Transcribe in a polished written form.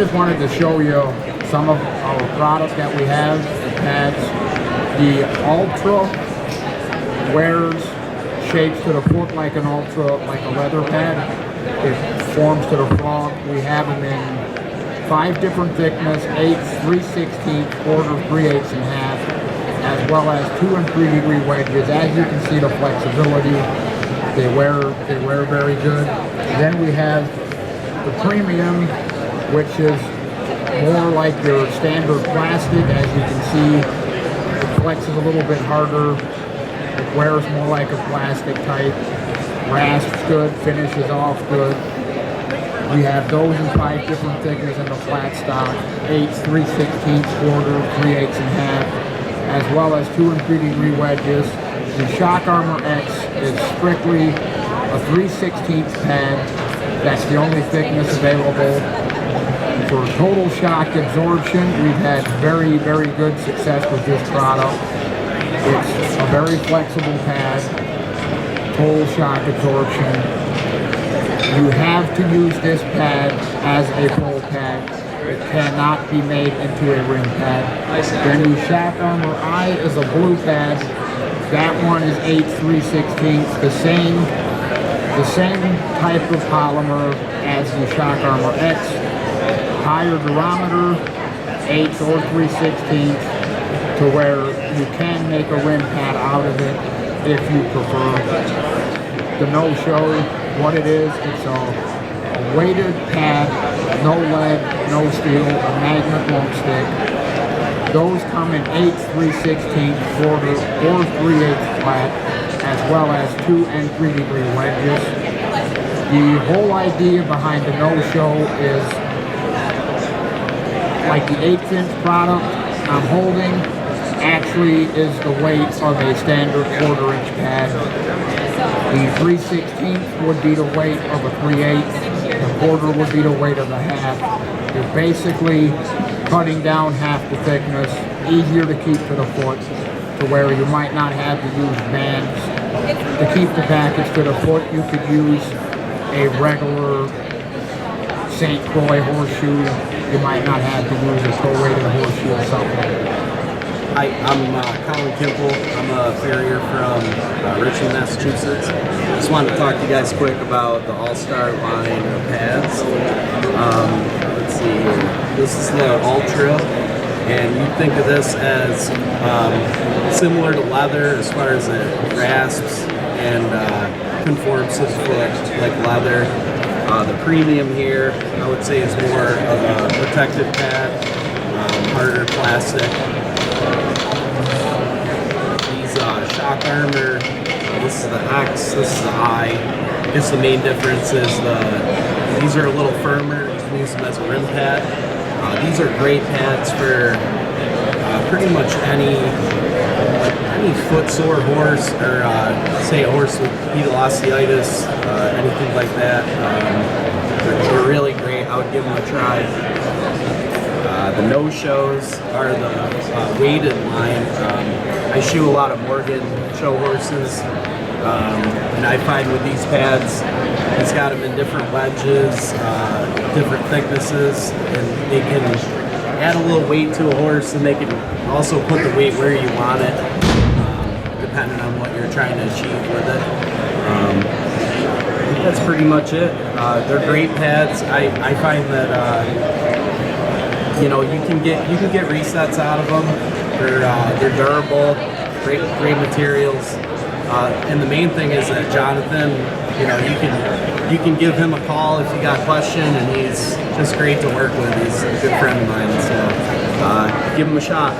just wanted to show you some of our products that we have. The pads, the Ultra wears, shapes to the foot like an Ultra, like a leather pad. It forms to the frog. We have them in 5 different thickness, 8s, 3/16, quarters, 3/8 and half, as well as 2 and 3 degree wedges. As you can see, the flexibility, they wear very good. Then we have the Premium, which is more like your standard plastic. As you can see, it flexes a little bit harder. It wears more like a plastic type. Rasps good, finishes off good. We have those in 5 different thicknesses in the flat stock, 8s, 3/16, quarter, 3/8 and half, as well as 2 and 3 degree wedges. The Shock Armor X is strictly a 3/16 pad. That's the only thickness available. For total shock absorption, we've had very, very good success with this product. It's a very flexible pad, total shock absorption. You have to use this pad as a full pad. It cannot be made into a rim pad. Then the Shock Armor I is a blue pad. That one is 8s, 3/16, the same type of polymer as the Shock Armor X. Higher durometer, 8s or 3/16, to where you can make a rim pad out of it if you prefer. The no-show, what it is, it's a weighted pad, no lead, no steel, a magnet won't stick. Those come in 8s, 3/16, quarter, or 3/8 flat, as well as 2 and 3 degree wedges. The whole idea behind the no-show is like the 1/8 inch product I'm holding actually is the weight of a standard 1/4 inch pad. The 3/16 would be the weight of a 3/8. The quarter would be the weight of a half. You're basically cutting down half the thickness, easier to keep to the foot, to where you might not have to use bands to keep the package to the foot. You could use a regular St. Croix horseshoe. You might not have to use a toe-weighted horseshoe or something. Hi, I'm Colin Kimple. I'm a farrier from Richmond, Massachusetts. Just wanted to talk to you guys quick about the Allstar line of pads. Let's see here. This is the Ultra, and you think of this as similar to leather as far as it rasps and conforms to the foot like leather. The Premium here, I would say, is more of a protective pad, harder plastic. These Shock Armor, this is the X, this is the I. I guess the main difference is these are a little firmer. You can use them as a rim pad. These are great pads for pretty much any foot sore horse, or say a horse with pedal-osteitis, anything like that. They're really great. I would give them a try. The no-shows are the weighted line. I shoe a lot of Morgan show horses, and I find with these pads, it's got them in different wedges, different thicknesses, and they can add a little weight to a horse, and they can also put the weight where you want it, depending on what you're trying to achieve with it. I think that's pretty much it. They're great pads. I find that you know, you can get resets out of them. They're durable, great materials. And the main thing is that Jonathan, you know, you can give him a call if you got a question, and he's just great to work with. He's a good friend of mine, so give him a shot.